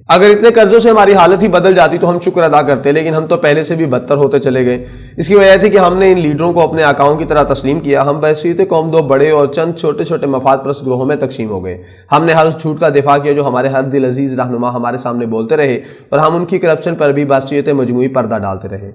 اگر اتنے قرضوں سے ہماری حالت ہی بدل جاتی تو ہم شکر ادا کرتے، لیکن ہم تو پہلے سے بھی بدتر ہوتے چلے گئے۔ اس کی وجہ تھی کہ ہم نے ان لیڈروں کو اپنے آقاؤں کی طرح تسلیم کیا۔ ہم بحیثیت قوم دو بڑے اور چند چھوٹے چھوٹے مفاد پرست گروہوں میں تقسیم ہو گئے۔ ہم نے ہر اس جھوٹ کا دفاع کیا جو ہمارے ہر دل عزیز رہنما ہمارے سامنے بولتے رہے، اور ہم ان کی کرپشن پر بھی بحثیت مجموعی پردہ ڈالتے رہے۔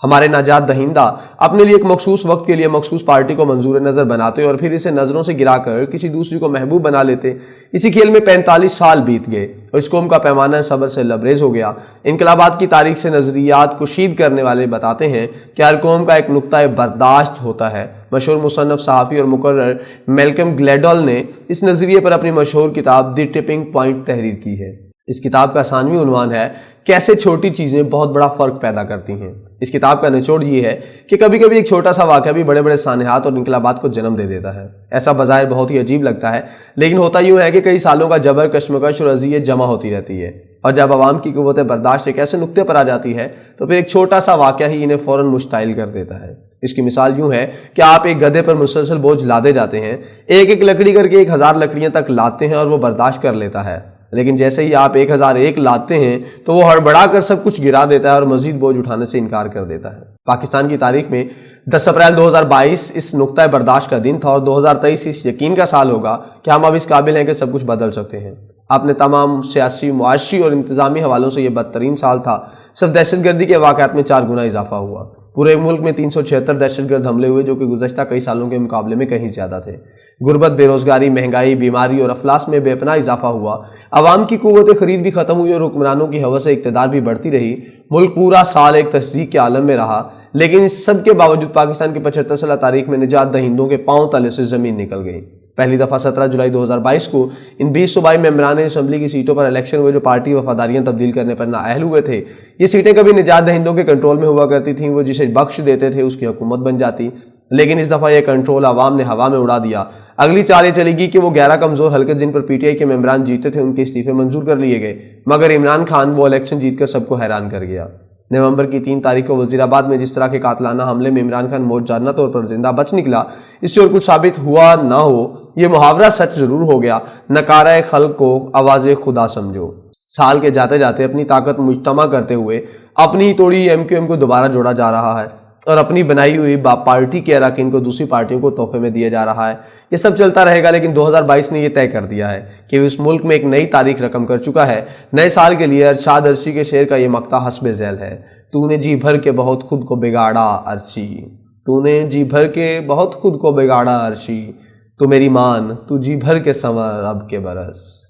ہمارے نجات دہندہ اپنے لیے ایک مخصوص وقت کے لیے مخصوص پارٹی کو منظور نظر بناتے اور پھر اسے نظروں سے گرا کر کسی دوسری کو محبوب بنا لیتے۔ اسی کھیل میں 45 سال بیت گئے اور اس قوم کا پیمانہ صبر سے لبریز ہو گیا۔ انقلابات کی تاریخ سے نظریات کشید کرنے والے بتاتے ہیں کہ ہر قوم کا ایک نقطہ برداشت ہوتا ہے۔ مشہور مصنف، صحافی اور مقرر میلکم گلیڈول نے اس نظریے پر اپنی مشہور کتاب دی ٹپنگ پوائنٹ تحریر کی ہے۔ اس کتاب کا ثانوی عنوان ہے کیسے چھوٹی چیزیں بہت بڑا فرق پیدا کرتی ہیں۔ اس کتاب کا نچوڑ یہ ہے کہ کبھی کبھی ایک چھوٹا سا واقعہ بھی بڑے بڑے سانحات اور انقلابات کو جنم دے دیتا ہے۔ ایسا بظاہر بہت ہی عجیب لگتا ہے، لیکن ہوتا یوں ہے کہ کئی سالوں کا جبر، کشمکش اور اذیت جمع ہوتی رہتی ہے، اور جب عوام کی قوت برداشت ایک ایسے نقطے پر آ جاتی ہے تو پھر ایک چھوٹا سا واقعہ ہی انہیں فوراً مشتعل کر دیتا ہے۔ اس کی مثال یوں ہے کہ آپ ایک گدھے پر مسلسل بوجھ لادے جاتے ہیں، ایک ایک لکڑی کر کے 1000 لکڑیاں تک لاتے ہیں اور وہ برداشت کر لیتا ہے، لیکن جیسے ہی آپ 1001 لاتے ہیں تو وہ ہڑبڑا کر سب کچھ گرا دیتا ہے اور مزید بوجھ اٹھانے سے انکار کر دیتا ہے۔ پاکستان کی تاریخ میں 10 اپریل 2022 اس نقطہ برداشت کا دن تھا، اور 2023 اس یقین کا سال ہوگا کہ ہم اب اس قابل ہیں کہ سب کچھ بدل سکتے ہیں۔ اپنے تمام سیاسی، معاشی اور انتظامی حوالوں سے یہ بدترین سال تھا۔ صرف دہشت گردی کے واقعات میں 4 گنا اضافہ ہوا۔ پورے ملک میں 376 دہشت گرد حملے ہوئے، جو کہ گزشتہ کئی سالوں کے مقابلے میں کہیں زیادہ تھے۔ غربت، بے روزگاری، مہنگائی، بیماری اور افلاس میں بے پناہ اضافہ ہوا۔ عوام کی قوت خرید بھی ختم ہوئی اور حکمرانوں کی ہوس اقتدار بھی بڑھتی رہی۔ ملک پورا سال ایک تشویش کے عالم میں رہا، لیکن اس سب کے باوجود پاکستان کی 75 سالہ تاریخ میں نجات دہندوں کے پاؤں تلے سے زمین نکل گئی۔ پہلی دفعہ 17 جولائی 2022 کو ان 20 صوبائی ممبران اسمبلی کی سیٹوں پر الیکشن ہوئے جو پارٹی وفاداریاں تبدیل کرنے پر نااہل ہوئے تھے۔ یہ سیٹیں کبھی نجات دہندوں کے کنٹرول میں ہوا کرتی تھیں، وہ جسے بخش دیتے تھے اس کی حکومت بن جاتی، لیکن اس دفعہ یہ کنٹرول عوام نے ہوا میں اڑا دیا۔ اگلی چال یہ چلے گی کہ وہ 11 کمزور حلقے جن پر پی ٹی آئی کے ممبران جیتے تھے ان کے استعفے منظور کر لیے گئے، مگر عمران خان وہ الیکشن جیت کر سب کو حیران کر گیا۔ نومبر کی 3 تاریخ کو وزیر آباد میں جس طرح کے قاتلانہ حملے میں عمران خان موجزانہ طور پر زندہ بچ نکلا، اس سے اور کچھ ثابت ہوا نہ ہو، یہ محاورہ سچ ضرور ہو گیا، نکارہ خلق کو آواز خدا سمجھو۔ سال کے جاتے جاتے اپنی طاقت مجتمع کرتے ہوئے اپنی توڑی ایم کیو ایم کو دوبارہ جوڑا جا رہا ہے، اور اپنی بنائی ہوئی پارٹی کے اراکین کو دوسری پارٹیوں کو تحفے میں دیا جا رہا ہے۔ یہ سب چلتا رہے گا، لیکن 2022 نے یہ طے کر دیا ہے کہ اس ملک میں ایک نئی تاریخ رقم کر چکا ہے۔ نئے سال کے لیے ارشاد عرشی کے شعر کا یہ مقطع حسب ذیل ہے: تو نے جی بھر کے بہت خود کو بگاڑا عرشی، تو نے جی بھر کے بہت خود کو بگاڑا عرشی، تو میری مان، تو جی بھر کے سنور اب کے برس۔